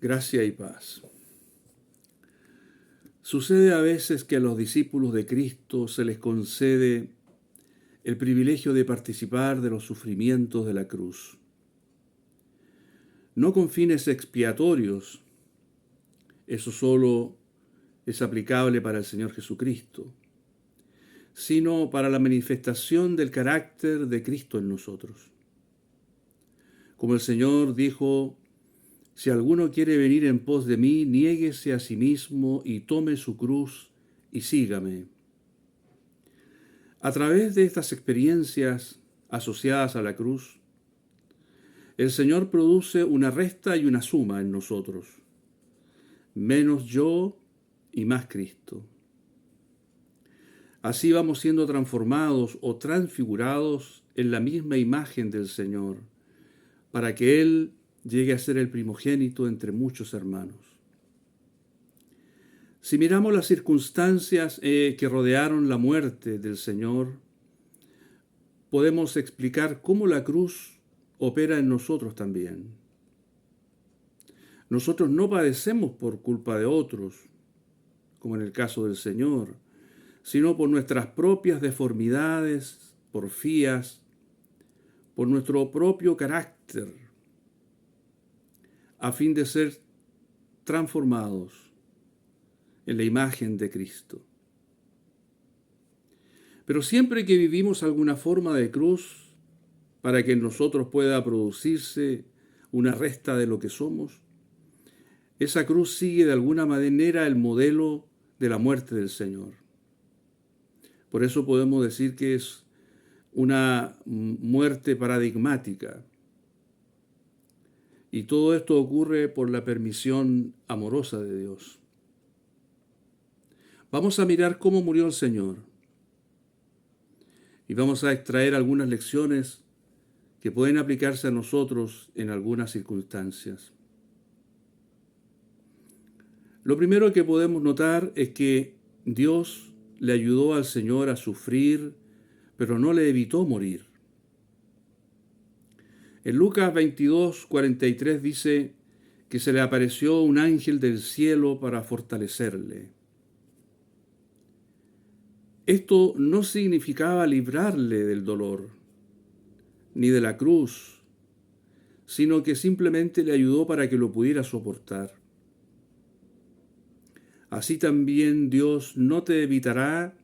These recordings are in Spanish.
Gracia y paz. Sucede a veces que a los discípulos de Cristo se les concede el privilegio de participar de los sufrimientos de la cruz. No con fines expiatorios, eso solo es aplicable para el Señor Jesucristo, sino para la manifestación del carácter de Cristo en nosotros. Como el Señor dijo: si alguno quiere venir en pos de mí, niéguese a sí mismo y tome su cruz y sígame. A través de estas experiencias asociadas a la cruz, el Señor produce una resta y una suma en nosotros. Menos yo y más Cristo. Así vamos siendo transformados o transfigurados en la misma imagen del Señor, para que Él llegue a ser el primogénito entre muchos hermanos. Si miramos las circunstancias que rodearon la muerte del Señor, podemos explicar cómo la cruz opera en nosotros también. Nosotros no padecemos por culpa de otros, como en el caso del Señor, sino por nuestras propias deformidades, porfías, por nuestro propio carácter, a fin de ser transformados en la imagen de Cristo. Pero siempre que vivimos alguna forma de cruz, para que en nosotros pueda producirse una resta de lo que somos, esa cruz sigue de alguna manera el modelo de la muerte del Señor. Por eso podemos decir que es una muerte paradigmática. Y todo esto ocurre por la permisión amorosa de Dios. Vamos a mirar cómo murió el Señor. Y vamos a extraer algunas lecciones que pueden aplicarse a nosotros en algunas circunstancias. Lo primero que podemos notar es que Dios le ayudó al Señor a sufrir, pero no le evitó morir. En Lucas 22:43 dice que se le apareció un ángel del cielo para fortalecerle. Esto no significaba librarle del dolor, ni de la cruz, sino que simplemente le ayudó para que lo pudiera soportar. Así también Dios no te evitará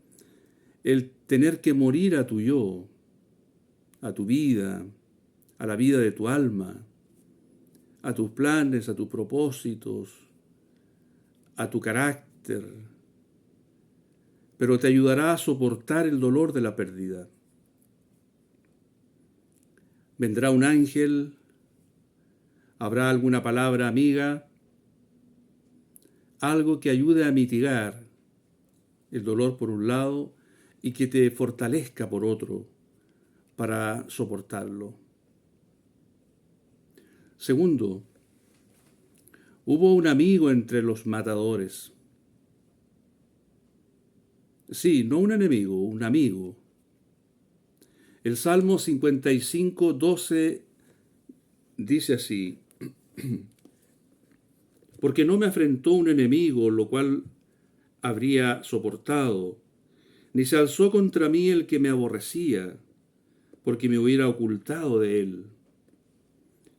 el tener que morir a tu yo, a tu vida, a la vida de tu alma, a tus planes, a tus propósitos, a tu carácter, pero te ayudará a soportar el dolor de la pérdida. Vendrá un ángel, habrá alguna palabra amiga, algo que ayude a mitigar el dolor por un lado y que te fortalezca por otro para soportarlo. Segundo, hubo un amigo entre los matadores. Sí, no un enemigo, un amigo. El Salmo 55:12 dice así: porque no me afrentó un enemigo, lo cual habría soportado, ni se alzó contra mí el que me aborrecía, porque me hubiera ocultado de él.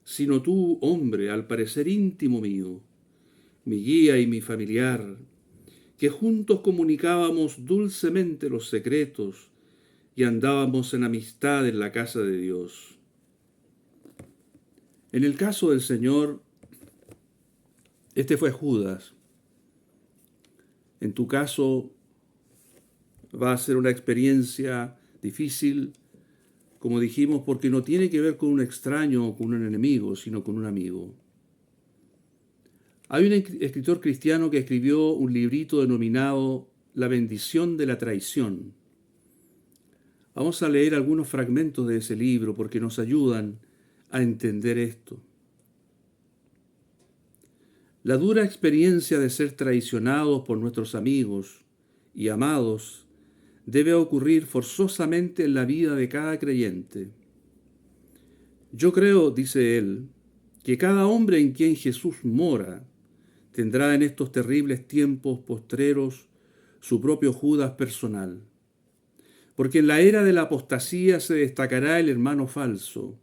Sino tú, hombre, al parecer íntimo mío, mi guía y mi familiar, que juntos comunicábamos dulcemente los secretos y andábamos en amistad en la casa de Dios. En el caso del Señor, este fue Judas. En tu caso, va a ser una experiencia difícil, como dijimos, porque no tiene que ver con un extraño o con un enemigo, sino con un amigo. Hay un escritor cristiano que escribió un librito denominado La bendición de la traición. Vamos a leer algunos fragmentos de ese libro porque nos ayudan a entender esto. La dura experiencia de ser traicionados por nuestros amigos y amados debe ocurrir forzosamente en la vida de cada creyente. Yo creo, dice él, que cada hombre en quien Jesús mora tendrá en estos terribles tiempos postreros su propio Judas personal. Porque en la era de la apostasía se destacará el hermano falso.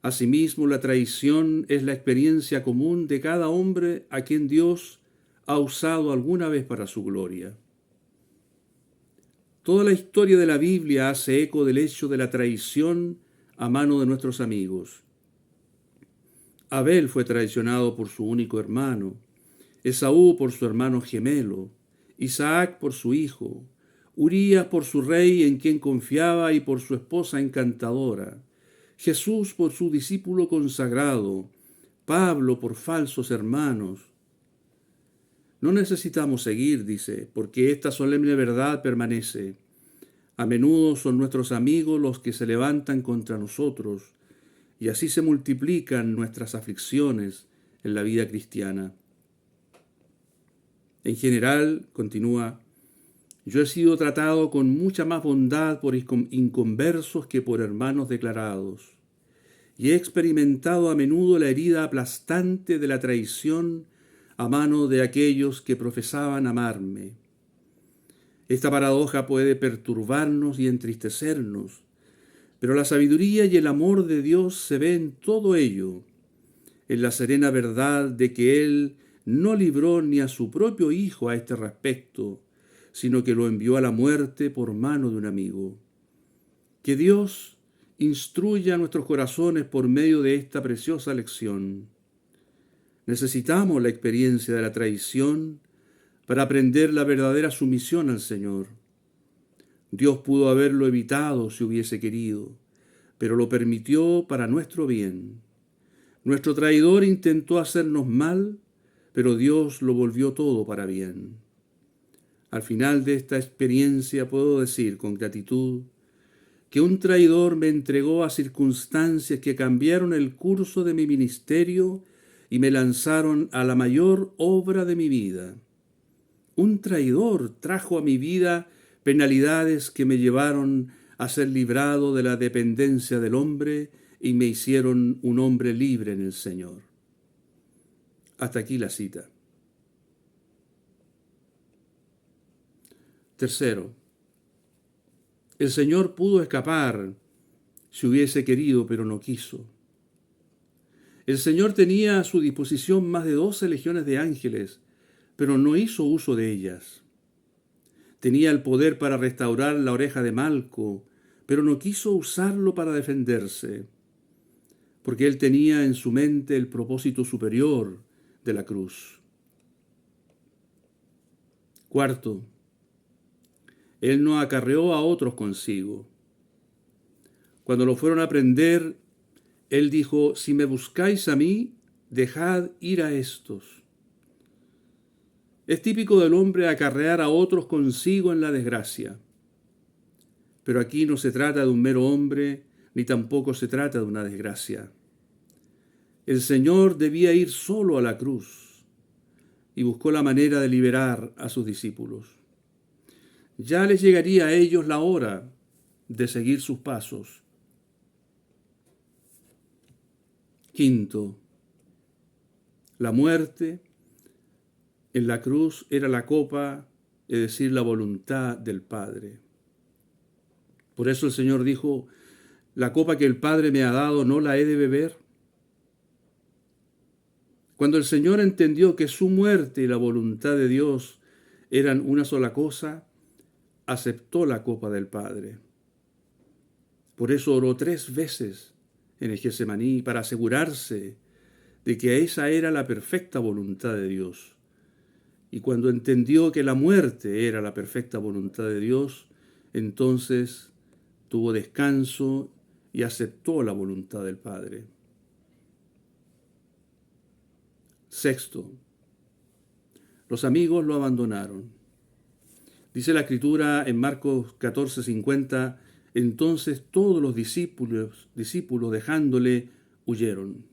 Asimismo, la traición es la experiencia común de cada hombre a quien Dios ha usado alguna vez para su gloria. Toda la historia de la Biblia hace eco del hecho de la traición a mano de nuestros amigos. Abel fue traicionado por su único hermano, Esaú por su hermano gemelo, Isaac por su hijo, Urías por su rey en quien confiaba y por su esposa encantadora, Jesús por su discípulo consagrado, Pablo por falsos hermanos. No necesitamos seguir, dice, porque esta solemne verdad permanece. A menudo son nuestros amigos los que se levantan contra nosotros, y así se multiplican nuestras aflicciones en la vida cristiana. En general, continúa, yo he sido tratado con mucha más bondad por inconversos que por hermanos declarados, y he experimentado a menudo la herida aplastante de la traición a mano de aquellos que profesaban amarme. Esta paradoja puede perturbarnos y entristecernos, pero la sabiduría y el amor de Dios se ve en todo ello, en la serena verdad de que Él no libró ni a su propio Hijo a este respecto, sino que lo envió a la muerte por mano de un amigo. Que Dios instruya nuestros corazones por medio de esta preciosa lección. Necesitamos la experiencia de la traición para aprender la verdadera sumisión al Señor. Dios pudo haberlo evitado si hubiese querido, pero lo permitió para nuestro bien. Nuestro traidor intentó hacernos mal, pero Dios lo volvió todo para bien. Al final de esta experiencia puedo decir con gratitud que un traidor me entregó a circunstancias que cambiaron el curso de mi ministerio y me lanzaron a la mayor obra de mi vida. Un traidor trajo a mi vida penalidades que me llevaron a ser librado de la dependencia del hombre y me hicieron un hombre libre en el Señor. Hasta aquí la cita. Tercero, el Señor pudo escapar si hubiese querido, pero no quiso. El Señor tenía a su disposición más de 12 legiones de ángeles, pero no hizo uso de ellas. Tenía el poder para restaurar la oreja de Malco, pero no quiso usarlo para defenderse, porque él tenía en su mente el propósito superior de la cruz. Cuarto, él no acarreó a otros consigo. Cuando lo fueron a prender, él dijo, si me buscáis a mí, dejad ir a estos. Es típico del hombre acarrear a otros consigo en la desgracia. Pero aquí no se trata de un mero hombre, ni tampoco se trata de una desgracia. El Señor debía ir solo a la cruz y buscó la manera de liberar a sus discípulos. Ya les llegaría a ellos la hora de seguir sus pasos. Quinto, la muerte en la cruz era la copa, es decir, la voluntad del Padre. Por eso el Señor dijo, la copa que el Padre me ha dado, ¿no la he de beber? Cuando el Señor entendió que su muerte y la voluntad de Dios eran una sola cosa, aceptó la copa del Padre. Por eso oró 3 veces en el Getsemaní para asegurarse de que esa era la perfecta voluntad de Dios. Y cuando entendió que la muerte era la perfecta voluntad de Dios, entonces tuvo descanso y aceptó la voluntad del Padre. Sexto, los amigos lo abandonaron. Dice la Escritura en Marcos 14:50, entonces todos los discípulos dejándole huyeron.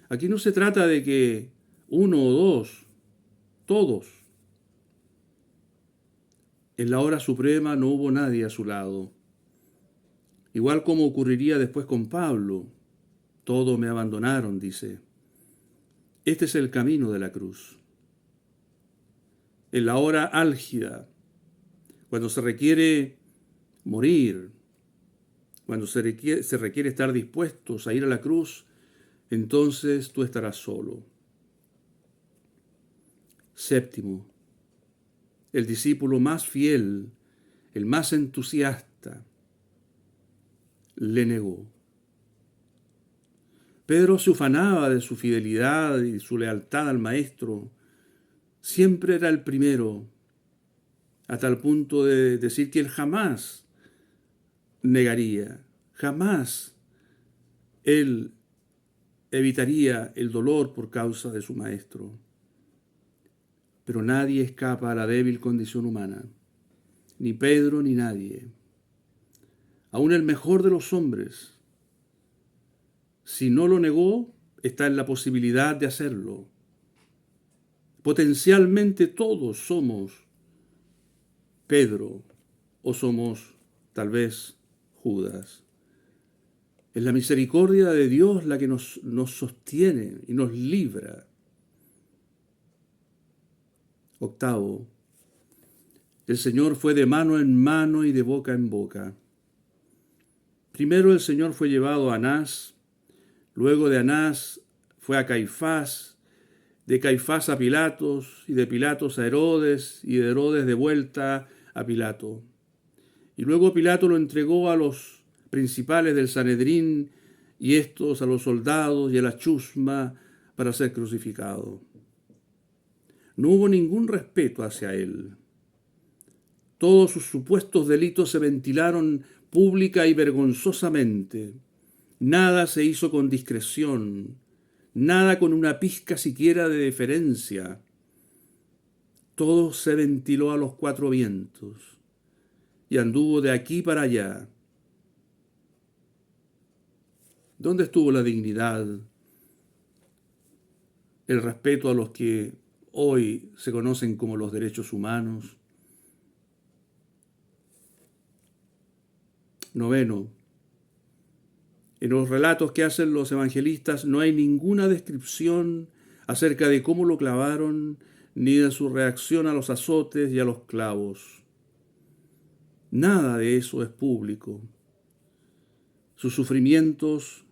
Aquí no se trata de que uno o dos, todos. En la hora suprema no hubo nadie a su lado. Igual como ocurriría después con Pablo. todo me abandonaron, dice. Este es el camino de la cruz. En la hora álgida, cuando se requiere morir, cuando se requiere estar dispuestos a ir a la cruz, entonces tú estarás solo. Séptimo, el discípulo más fiel, el más entusiasta, le negó. Pedro se ufanaba de su fidelidad y su lealtad al Maestro. Siempre era el primero, a tal punto de decir que él jamás negaría, jamás él evitaría el dolor por causa de su Maestro. Pero nadie escapa a la débil condición humana, ni Pedro ni nadie. Aún el mejor de los hombres, si no lo negó, está en la posibilidad de hacerlo. Potencialmente todos somos Pedro o somos tal vez Judas. Es la misericordia de Dios la que nos sostiene y nos libra. Octavo, el Señor fue de mano en mano y de boca en boca. Primero el Señor fue llevado a Anás, luego de Anás fue a Caifás, de Caifás a Pilatos, y de Pilatos a Herodes, y de Herodes de vuelta a Pilato. Y luego Pilato lo entregó a los principales del Sanedrín, y estos a los soldados y a la chusma para ser crucificado. No hubo ningún respeto hacia él. Todos sus supuestos delitos se ventilaron pública y vergonzosamente. Nada se hizo con discreción, nada con una pizca siquiera de deferencia. Todo se ventiló a los cuatro vientos y anduvo de aquí para allá. ¿Dónde estuvo la dignidad, el respeto a los que hoy se conocen como los derechos humanos? Noveno, en los relatos que hacen los evangelistas no hay ninguna descripción acerca de cómo lo clavaron, ni de su reacción a los azotes y a los clavos. Nada de eso es público. Sus sufrimientos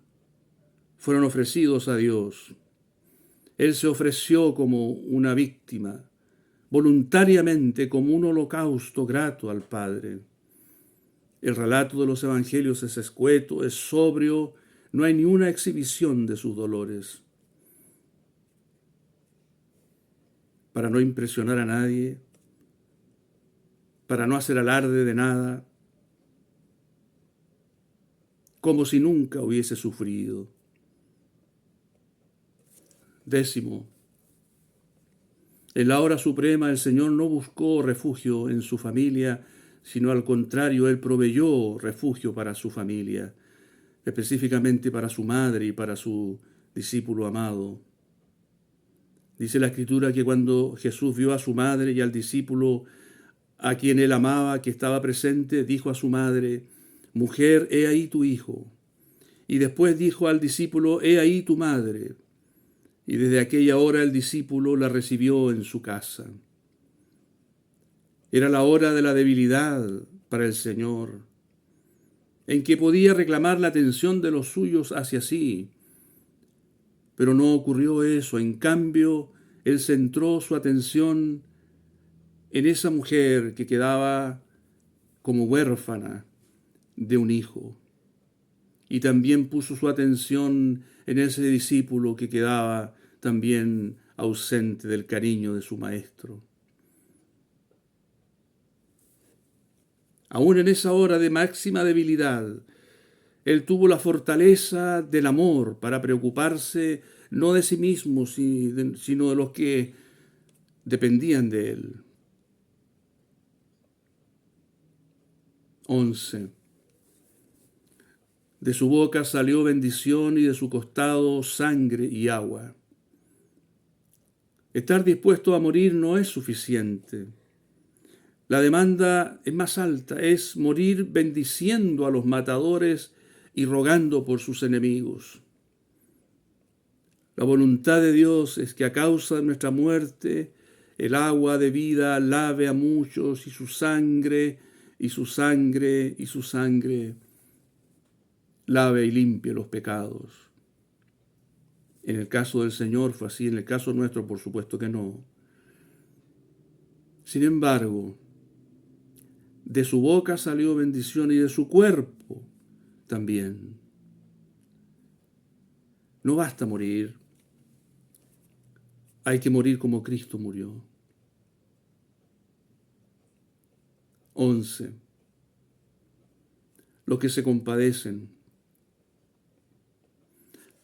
fueron ofrecidos a Dios. Él se ofreció como una víctima, voluntariamente como un holocausto grato al Padre. El relato de los evangelios es escueto, es sobrio, no hay ni una exhibición de sus dolores. Para no impresionar a nadie, para no hacer alarde de nada, como si nunca hubiese sufrido. Décimo, en la hora suprema el Señor no buscó refugio en su familia, sino al contrario, Él proveyó refugio para su familia, específicamente para su madre y para su discípulo amado. Dice la Escritura que cuando Jesús vio a su madre y al discípulo a quien Él amaba, que estaba presente, dijo a su madre: «Mujer, he ahí tu hijo». Y después dijo al discípulo: «He ahí tu madre». Y desde aquella hora el discípulo la recibió en su casa. Era la hora de la debilidad para el Señor, en que podía reclamar la atención de los suyos hacia sí. Pero no ocurrió eso. En cambio, Él centró su atención en esa mujer que quedaba como huérfana de un hijo. Y también puso su atención en ese discípulo que quedaba también ausente del cariño de su maestro. Aún en esa hora de máxima debilidad, Él tuvo la fortaleza del amor para preocuparse no de sí mismo, sino de los que dependían de Él. 11. De su boca salió bendición y de su costado sangre y agua. Estar dispuesto a morir no es suficiente. La demanda es más alta, es morir bendiciendo a los matadores y rogando por sus enemigos. La voluntad de Dios es que a causa de nuestra muerte, el agua de vida lave a muchos y su sangre, y su sangre, y su sangre lave y limpie los pecados. En el caso del Señor fue así, en el caso nuestro por supuesto que no. Sin embargo, de su boca salió bendición y de su cuerpo también. No basta morir, hay que morir como Cristo murió. 11. Los que se compadecen.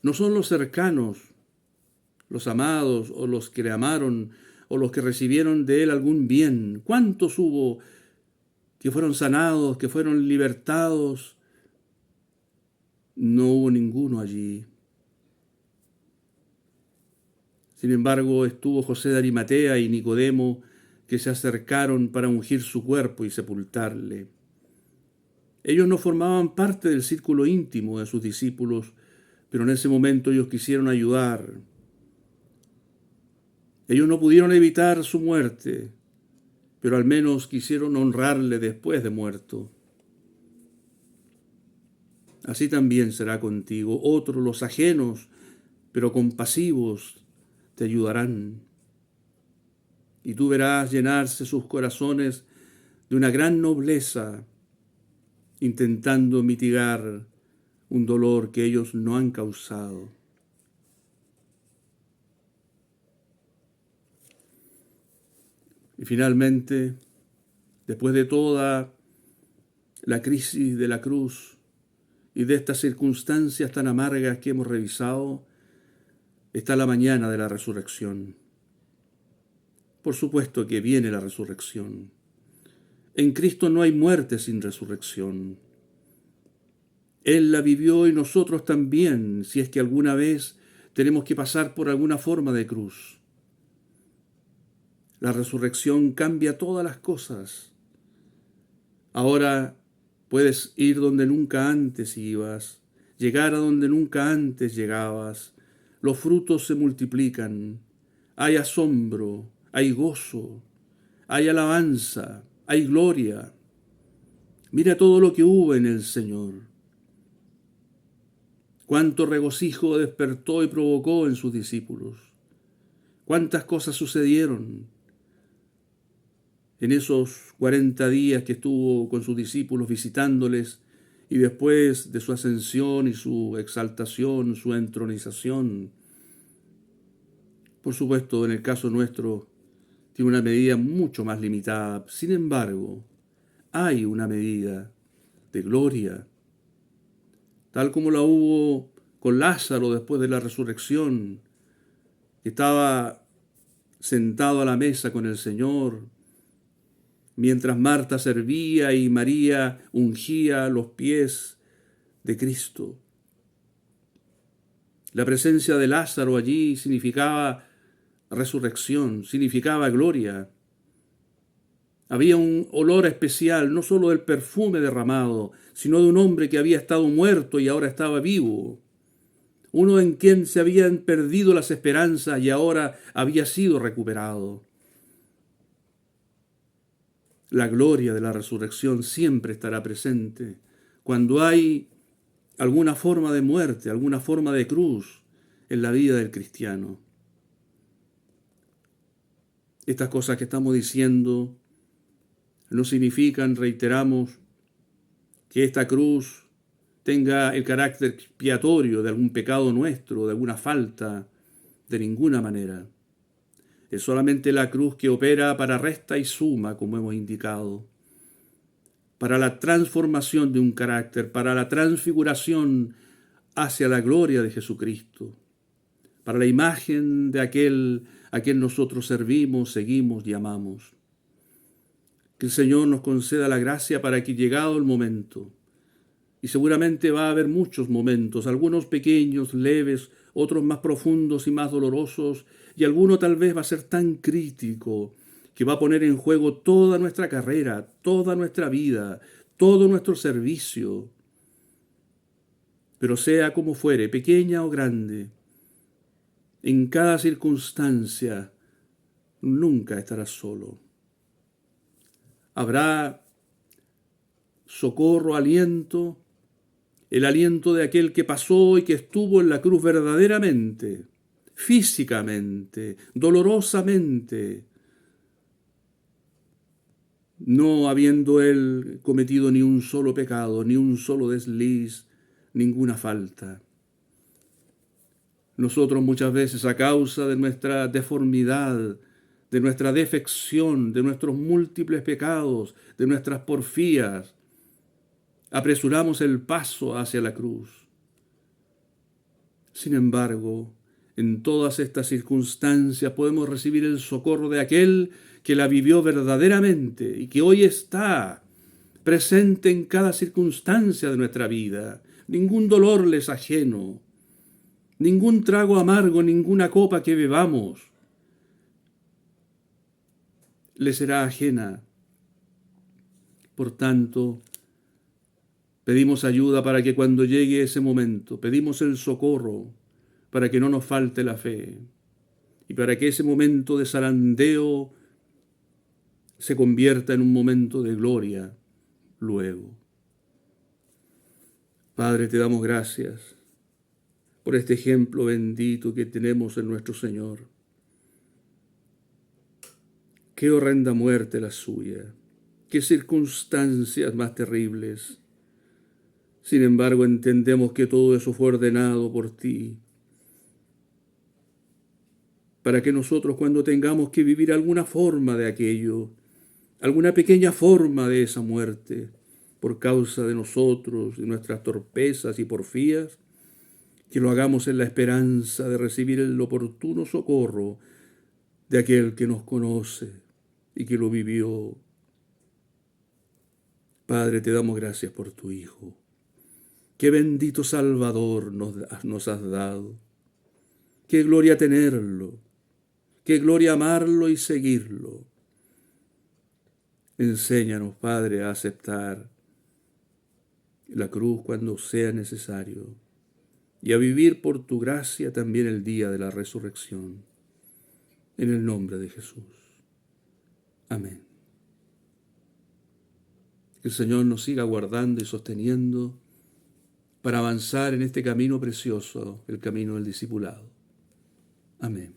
No son los cercanos, los amados o los que le amaron o los que recibieron de él algún bien. ¿Cuántos hubo que fueron sanados, que fueron libertados? No hubo ninguno allí. Sin embargo, estuvo José de Arimatea y Nicodemo, que se acercaron para ungir su cuerpo y sepultarle. Ellos no formaban parte del círculo íntimo de sus discípulos, pero en ese momento ellos quisieron ayudar. Ellos no pudieron evitar su muerte, pero al menos quisieron honrarle después de muerto. Así también será contigo. Otros, los ajenos, pero compasivos, te ayudarán. Y tú verás llenarse sus corazones de una gran nobleza, intentando mitigar un dolor que ellos no han causado. Y finalmente, después de toda la crisis de la cruz y de estas circunstancias tan amargas que hemos revisado, está la mañana de la resurrección. Por supuesto que viene la resurrección. En Cristo no hay muerte sin resurrección. Él la vivió y nosotros también, si es que alguna vez tenemos que pasar por alguna forma de cruz. La resurrección cambia todas las cosas. Ahora puedes ir donde nunca antes ibas, llegar a donde nunca antes llegabas. Los frutos se multiplican. Hay asombro, hay gozo, hay alabanza, hay gloria. Mira todo lo que hubo en el Señor. Cuánto regocijo despertó y provocó en sus discípulos. Cuántas cosas sucedieron en esos 40 días que estuvo con sus discípulos visitándoles y después de su ascensión y su exaltación, su entronización. Por supuesto, en el caso nuestro, tiene una medida mucho más limitada. Sin embargo, hay una medida de gloria, tal como la hubo con Lázaro después de la resurrección, que estaba sentado a la mesa con el Señor, mientras Marta servía y María ungía los pies de Cristo. La presencia de Lázaro allí significaba resurrección, significaba gloria. Había un olor especial, no solo del perfume derramado, sino de un hombre que había estado muerto y ahora estaba vivo. Uno en quien se habían perdido las esperanzas y ahora había sido recuperado. La gloria de la resurrección siempre estará presente cuando hay alguna forma de muerte, alguna forma de cruz en la vida del cristiano. Estas cosas que estamos diciendo no significan, reiteramos, que esta cruz tenga el carácter expiatorio de algún pecado nuestro, de alguna falta, de ninguna manera. Es solamente la cruz que opera para resta y suma, como hemos indicado, para la transformación de un carácter, para la transfiguración hacia la gloria de Jesucristo, para la imagen de aquel a quien nosotros servimos, seguimos y amamos. Que el Señor nos conceda la gracia para que, llegado el momento, y seguramente va a haber muchos momentos, algunos pequeños, leves, otros más profundos y más dolorosos, y alguno tal vez va a ser tan crítico que va a poner en juego toda nuestra carrera, toda nuestra vida, todo nuestro servicio. Pero sea como fuere, pequeña o grande, En cada circunstancia nunca estarás solo. Habrá socorro, aliento, el aliento de aquel que pasó y que estuvo en la cruz verdaderamente, físicamente, dolorosamente, no habiendo él cometido ni un solo pecado, ni un solo desliz, ninguna falta. Nosotros muchas veces, a causa de nuestra deformidad, de nuestra defección, de nuestros múltiples pecados, de nuestras porfías, apresuramos el paso hacia la cruz. Sin embargo, en todas estas circunstancias podemos recibir el socorro de aquel que la vivió verdaderamente y que hoy está presente en cada circunstancia de nuestra vida. Ningún dolor le es ajeno, ningún trago amargo, ninguna copa que bebamos le será ajena. Por tanto, pedimos ayuda para que cuando llegue ese momento, pedimos el socorro para que no nos falte la fe y para que ese momento de zarandeo se convierta en un momento de gloria luego. Padre, te damos gracias por este ejemplo bendito que tenemos en nuestro Señor. Qué horrenda muerte la suya, qué circunstancias más terribles. Sin embargo, entendemos que todo eso fue ordenado por ti, para que nosotros, cuando tengamos que vivir alguna forma de aquello, alguna pequeña forma de esa muerte, por causa de nosotros, de nuestras torpezas y porfías, que lo hagamos en la esperanza de recibir el oportuno socorro de aquel que nos conoce y que lo vivió. Padre, te damos gracias por tu Hijo. Qué bendito Salvador nos has dado. Qué gloria tenerlo. Qué gloria amarlo y seguirlo. Enséñanos, Padre, a aceptar la cruz cuando sea necesario y a vivir por tu gracia también el día de la resurrección. En el nombre de Jesús. Amén. Que el Señor nos siga guardando y sosteniendo para avanzar en este camino precioso, el camino del discipulado. Amén.